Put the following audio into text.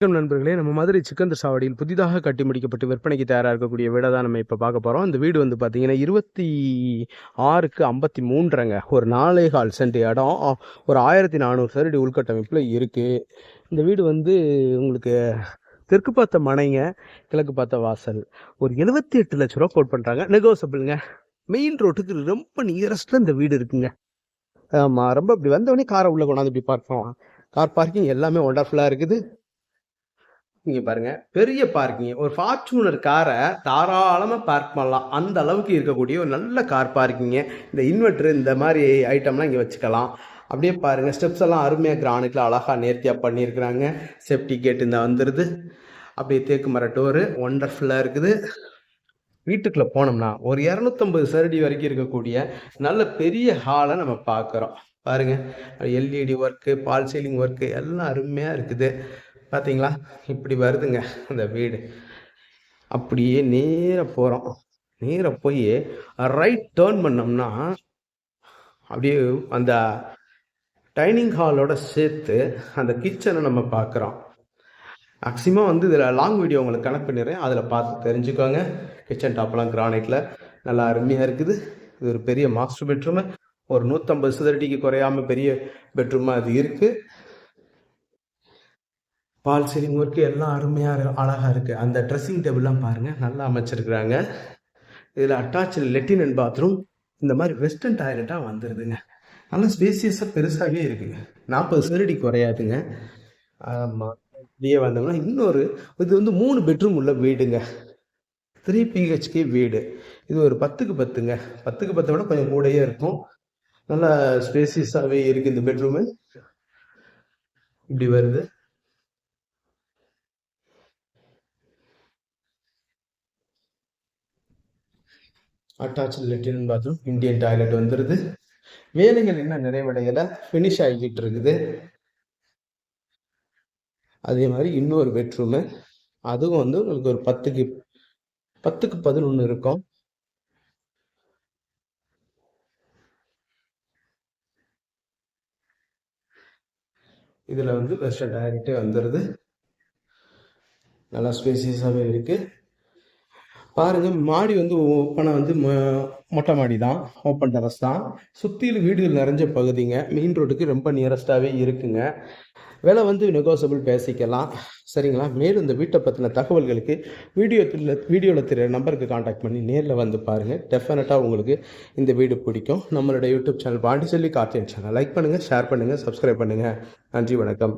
வணக்கம் நண்பர்களே, நம்ம மதுரை சிக்கந்தர் சாவடியில் புதிதாக கட்டி முடிக்கப்பட்டு விற்பனைக்கு தயாரா இருக்கக்கூடிய வீட தான் நம்ம இப்ப பார்க்க போறோம். இந்த வீடு வந்து பார்த்தீங்கன்னா, 26க்கு 53ங்க. ஒரு 4.25 சென்ட் இடம். ஒரு 1400 சதுரடி உள்கட்டமைப்புல இருக்கு. இந்த வீடு வந்து உங்களுக்கு தெற்கு பார்த்த மனைங்க, கிழக்கு பார்த்த வாசல். ஒரு 78 லட்ச ரூவா கோட் பண்றாங்க. நெகோசியபிள்ங்க. மெயின் ரோட்டுக்கு ரொம்ப நியரஸ்ட்ல இந்த வீடு இருக்குங்க. ஆமா, ரொம்ப இப்படி வந்தவொடனே கார உள்ள கொண்டாந்து இப்படி பார்க் பண்ணலாம். கார் பார்க்கிங் எல்லாமே ஒண்டர்ஃபுல்லா இருக்குது. இங்க பாருங்க, பெரிய பார்க்கிங். ஒரு ஃபார்ச்சுனர் காரை தாராளமா பார்க் பண்ணலாம். அந்த அளவுக்கு இருக்கக்கூடிய ஒரு நல்ல கார் பார்க்கிங். இந்த இன்வெர்டர் இந்த மாதிரி ஐட்டம்லாம் இங்க வச்சுக்கலாம். அப்படியே பாருங்க, ஸ்டெப்ஸ் எல்லாம் அருமையா கிரானைட்ல அழகா நேர்த்தியா பண்ணியிருக்கிறாங்க. சேஃப்டி கேட் இந்த வந்துருது. அப்படியே தேக்கு மர டோரு ஒண்டர்ஃபுல்லா இருக்குது. வீட்டுக்குள்ள போனோம்னா ஒரு 250 சதுரடி வரைக்கும் இருக்கக்கூடிய நல்ல பெரிய ஹாலை நம்ம பார்க்குறோம். பாருங்க, எல்இடி ஒர்க்கு, பால் சீலிங் ஒர்க்கு எல்லாம் அருமையா இருக்குது. பார்த்தீங்களா, இப்படி வருதுங்க அந்த வீடு. அப்படியே நேராக போகிறோம். நேராக போய் ரைட் டேர்ன் பண்ணோம்னா அப்படியே அந்த டைனிங் ஹாலோட சேர்த்து அந்த கிச்சனை நம்ம பார்க்குறோம். மேக்ஸிமம் வந்து இதில் லாங் வீடியோ உங்களுக்கு கனெக்ட் பண்ணிடுறேன், அதில் பார்த்து தெரிஞ்சுக்கோங்க. கிச்சன் டாப்லாம் கிரானைட்டில் நல்லா அருமையாக இருக்குது. இது ஒரு பெரிய மாஸ்டர் பெட்ரூமு. ஒரு 150 சதுரடிக்கு குறையாம பெரிய பெட்ரூமாக அது இருக்குது. பால் சீலிங் ஒர்க்கு எல்லாம் அருமையாக அழகாக இருக்குது. அந்த ட்ரெஸ்ஸிங் டேபிள்லாம் பாருங்கள், நல்லா அமைச்சிருக்கிறாங்க. இதில் அட்டாச்சு லெட்டின் அண்ட் பாத்ரூம் இந்த மாதிரி வெஸ்டர்ன் டாய்லெட்டாக வந்துடுதுங்க. நல்லா ஸ்பேசியஸாக பெருசாகவே இருக்குங்க. 40 சதுரடி குறையாதுங்க. ஆமாம், இப்படியே வந்தோம்னா இன்னொரு இது வந்து 3 பெட்ரூம் உள்ள வீடுங்க. 3 பிஹெச்கே வீடு. இது ஒரு 10க்கு 10ங்க. 10க்கு 10 விட கொஞ்சம் கூடயே இருக்கும். நல்லா ஸ்பேசியஸாகவே இருக்குது இந்த பெட்ரூமு. இப்படி வருது. அட்டாச்சு லெட்டின் பாத்ரூம், இந்தியன் டாய்லெட் வந்துடுது. வேலைகள் என்ன நிறைவடையலை, ஃபினிஷ் ஆகிக்கிட்டு இருக்குது. அதே மாதிரி இன்னொரு பெட்ரூமு, அதுவும் வந்து உங்களுக்கு ஒரு 10க்கு 11 இருக்கும். இதில் வந்து வெஸ்டர்ன் டாய்லெட்டே வந்துடுது. நல்லா ஸ்பேசியஸாகவே இருக்குது. பாருங்க, மாடி வந்து ஓப்பனாக வந்து மொட்டை மாடி தான், ஓப்பன் டெரஸ் தான். சுற்றிலும் வீடுகள் நிறைஞ்ச பகுதிங்க. மெயின் ரோட்டுக்கு ரொம்ப நியரஸ்டாகவே இருக்குங்க. விலை வந்து நெகோசியபிள் பேசிக்கலாம், சரிங்களா? மேலும் இந்த வீட்டை பற்றின தகவல்களுக்கு வீடியோவில் தெரிய நம்பருக்கு காண்டாக்ட் பண்ணி நேரில் வந்து பாருங்கள். டெஃபினட்டாக உங்களுக்கு இந்த வீடு பிடிக்கும். நம்மளோட YouTube channel Pandiselvi Karthiyan channel like பண்ணுங்கள், ஷேர் பண்ணுங்கள், சப்ஸ்கிரைப் பண்ணுங்கள். நன்றி, வணக்கம்.